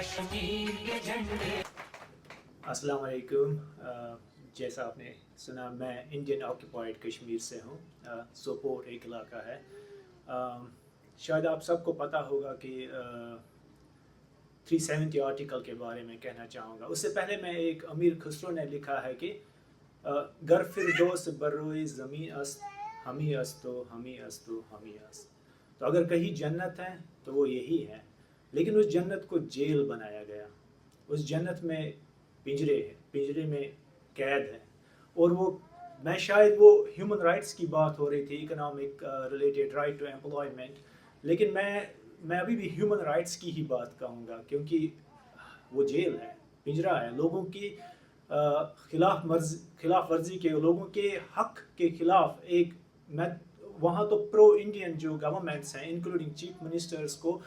कश्मीर के झंडे। अस्सलाम वालेकुम। जैसा आपने सुना, मैं इंडियन ऑक्यूपाइड कश्मीर से हूँ। सोपोर एक इलाका है। शायद आप सबको पता होगा कि 370 आर्टिकल के बारे में कहना चाहूँगा। उससे पहले मैं एक अमीर खुसरो ने लिखा है कि गर फिरदौस बर्रोए ज़मीन अस्त हमी अस्तो हमी अस्तो हमी अस्त। तो अगर कहीं जन्नत है तो वो यही है, लेकिन उस जन्नत को जेल बनाया गया। उस जन्नत में पिंजरे हैं, पिंजरे में कैद है। और मैं शायद वो ह्यूमन राइट्स की बात हो रही थी, economic related, right to employment, लेकिन मैं अभी भी ह्यूमन राइट्स की ही बात कहूँगा, क्योंकि वो जेल है, पिंजरा है। लोगों की खिलाफ वर्जी के, लोगों के हक के खिलाफ मैं वहाँ तो प्रो इंडियन जो गवर्नमेंट्स हैं, इंक्लूडिंग चीफ मिनिस्टर्स को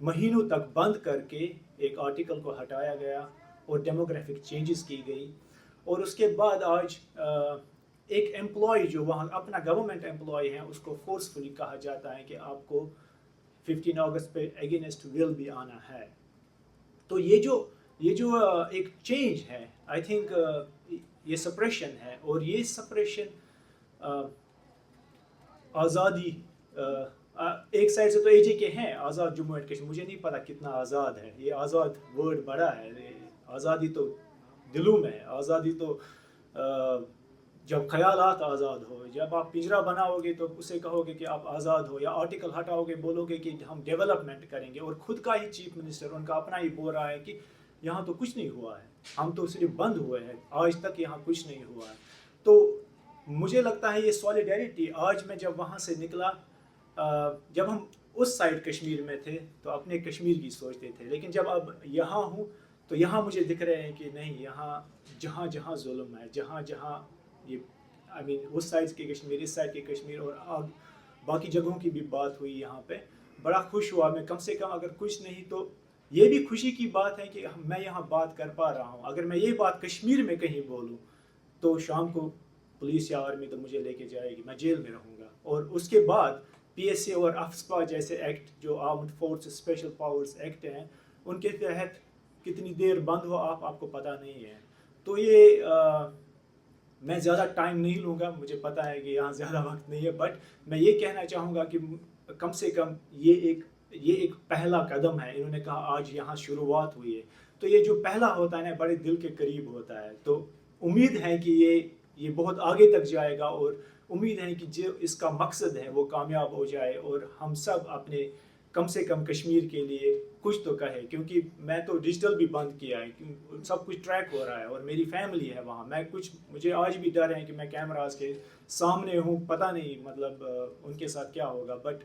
महीनों तक बंद करके एक आर्टिकल को हटाया गया और डेमोग्राफिक चेंजेस की गई। और उसके बाद आज एक एम्प्लॉय जो वहाँ अपना गवर्नमेंट एम्प्लॉय है, उसको फोर्सफुली कहा जाता है कि आपको 15 अगस्त पे अगेंस्ट विल भी आना है। तो ये जो एक चेंज है, आई थिंक ये सप्रेशन है। और ये सप्रेशन आज़ादी, एक साइड से तो एजे के हैं आज़ाद जम्मू एंड कश्मीर, मुझे नहीं पता कितना आज़ाद है। ये आज़ाद वर्ड बड़ा है, आज़ादी तो दिलों में है। आज़ादी तो जब ख्यालात आज़ाद हो, जब आप पिंजरा बनाओगे तो उसे कहोगे कि आप आज़ाद हो, या आर्टिकल हटाओगे बोलोगे कि हम डेवलपमेंट करेंगे। और खुद का ही चीफ मिनिस्टर, उनका अपना ही बोल रहा है कि यहाँ तो कुछ नहीं हुआ है, हम तो सिर्फ बंद हुए हैं, आज तक यहाँ कुछ नहीं हुआ है। तो मुझे लगता है ये सॉलिडेरिटी, आज मैं जब वहाँ से निकला, जब हम उस साइड कश्मीर में थे तो अपने कश्मीर की सोचते थे, लेकिन जब अब यहाँ हूँ तो यहाँ मुझे दिख रहे हैं कि नहीं, यहाँ जहाँ जहाँ जुल्म है, जहाँ जहाँ ये उस साइड के कश्मीर, इस साइड के कश्मीर, और बाकी जगहों की भी बात हुई यहाँ पे, बड़ा खुश हुआ मैं। कम से कम अगर कुछ नहीं तो ये भी खुशी की बात है कि मैं यहाँ बात कर पा रहा हूँ। अगर मैं ये बात कश्मीर में कहीं बोलूँ तो शाम को पुलिस या आर्मी तो मुझे लेके जाएगी, मैं जेल में रहूँगा। और उसके बाद PSA और अफ्स्पा जैसे एक्ट, जो armed force special powers act हैं, उनके तहत कितनी देर बंद हो आपको पता नहीं है। तो ये मैं ज़्यादा टाइम नहीं लूँगा, मुझे पता है कि यहाँ ज़्यादा वक्त नहीं है, बट मैं ये कहना चाहूँगा कि कम से कम ये एक पहला कदम है। इन्होंने कहा आज यहाँ शुरुआत हुई है, तो ये जो पहला होता है ना, बड़े दिल के करीब होता है। तो उम्मीद है कि ये बहुत आगे तक जाएगा, और उम्मीद है कि जो इसका मकसद है वो कामयाब हो जाए, और हम सब अपने कम से कम कश्मीर के लिए कुछ तो कहे। क्योंकि मैं तो डिजिटल भी बंद किया है, क्योंकि सब कुछ ट्रैक हो रहा है और मेरी फैमिली है वहाँ। मुझे आज भी डर है कि मैं कैमरास के सामने हूँ, पता नहीं मतलब उनके साथ क्या होगा, बट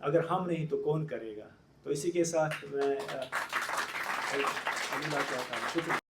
अगर हम नहीं तो कौन करेगा। तो इसी के साथ मैं अगली बात चाहता हूँ। शुक्रिया।